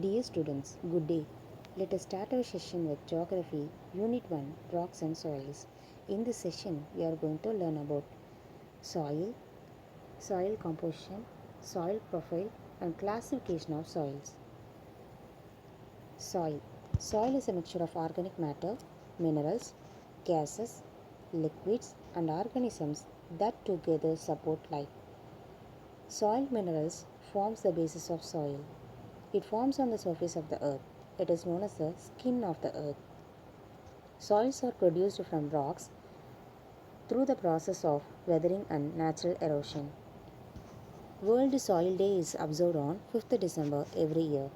Dear students, good day. Let us start our session with Geography, Unit 1, Rocks and Soils. In this session, we are going to learn about soil, soil composition, soil profile, and classification of soils. Soil. Soil is a mixture of organic matter, minerals, gases, liquids, and organisms that together support life. Soil minerals forms the basis of soil. It forms on the surface of the earth. It is known as the skin of the earth. Soils are produced from rocks through the process of weathering and natural erosion. World Soil Day is observed on 5th December every year.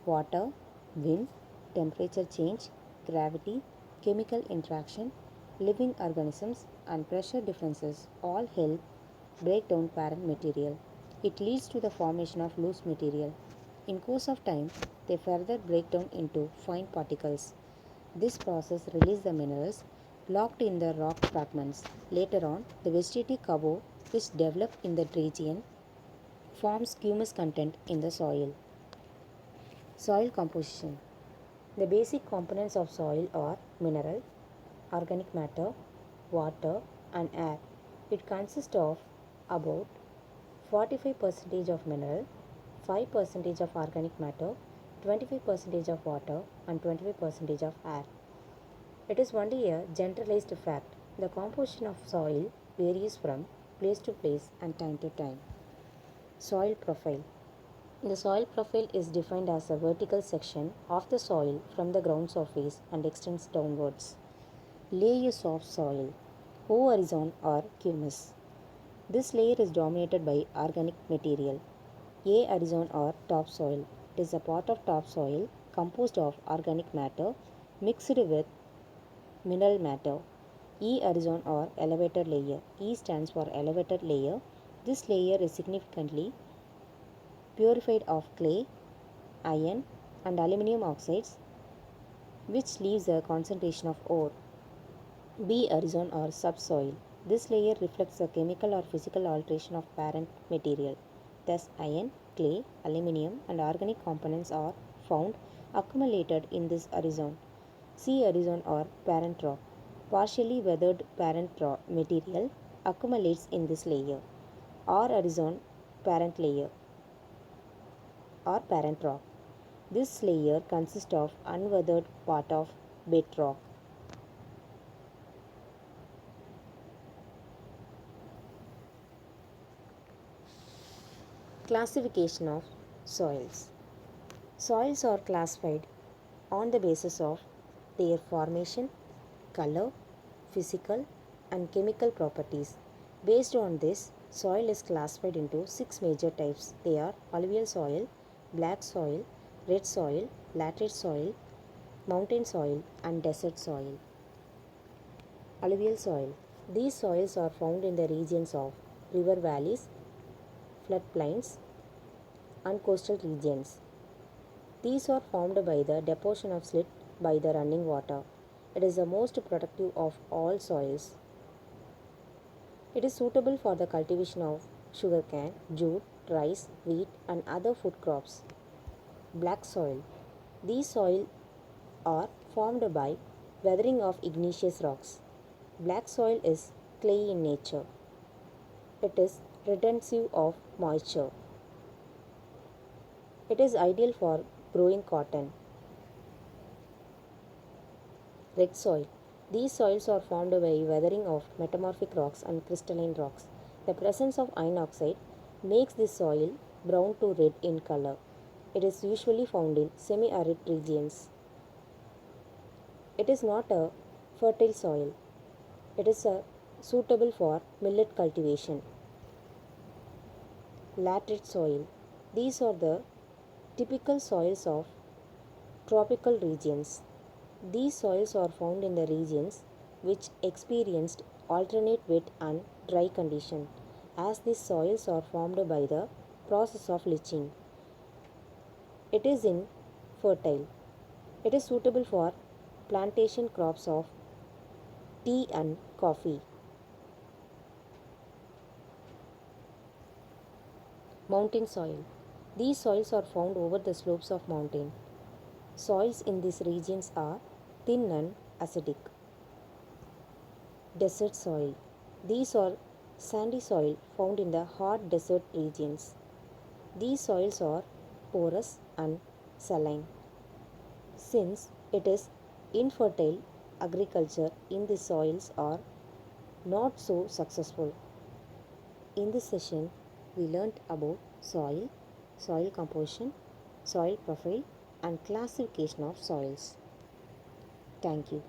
Water, wind, temperature change, gravity, chemical interaction, living organisms, and pressure differences all help break down parent material. It leads to the formation of loose material. In course of time, they further break down into fine particles. This process releases the minerals locked in the rock fragments. Later on, the vegetative cover which develop in that region forms humus content in the soil. Soil composition. The basic components of soil are mineral, organic matter, water, and air. It consists of about 45% of mineral, 5% of organic matter, 25% of water, and 25% of air. It is only a generalized fact. The composition of soil varies from place to place and time to time. Soil profile. The soil profile is defined as a vertical section of the soil from the ground surface and extends downwards. Layers of soil. Horizon or humus. This layer is dominated by organic material. Horizon or topsoil. It is a part of topsoil composed of organic matter mixed with mineral matter. Horizon or elevated layer. E stands for elevated layer. This layer is significantly purified of clay, iron, and aluminum oxides, which leaves a concentration of ore. B. Horizon or subsoil. This layer reflects the chemical or physical alteration of parent material. Thus, iron, clay, aluminum, and organic components are found accumulated in this horizon. C. Horizon or parent rock. Partially weathered parent rock material accumulates in this layer. R. Horizon parent layer or parent rock. This layer consists of unweathered part of bedrock. Classification of soils. Soils are classified on the basis of their formation, color, physical, and chemical properties. Based on this, soil is classified into 6 major types. They are alluvial soil, black soil, red soil, laterite soil, mountain soil, and desert soil. Alluvial soil. These soils are found in the regions of river valleys, floodplains, and coastal regions. These are formed by the deposition of slit by the running water. It is the most productive of all soils. It is suitable for the cultivation of sugarcane, jute, rice, wheat, and other food crops. Black soil. These soils are formed by weathering of igneous rocks. Black soil is clay in nature. It is retentive of moisture. It is ideal for growing cotton. Red soil. These soils are formed by weathering of metamorphic rocks and crystalline rocks. The presence of iron oxide makes this soil brown to red in color. It is usually found in semi-arid regions. It is not a fertile soil. It is suitable for millet cultivation. Laterite soil. These are the typical soils of tropical regions. These soils are found in the regions which experienced alternate wet and dry condition, as these soils are formed by the process of leaching. It is infertile. It is suitable for plantation crops of tea and coffee. Mountain soil. These soils are found over the slopes of mountain. Soils in these regions are thin and acidic. Desert soil. These are sandy soil found in the hot desert regions. These soils are porous and saline. Since it is infertile, agriculture in these soils are not so successful. In this session, we learnt about soil, soil composition, soil profile, and classification of soils. Thank you.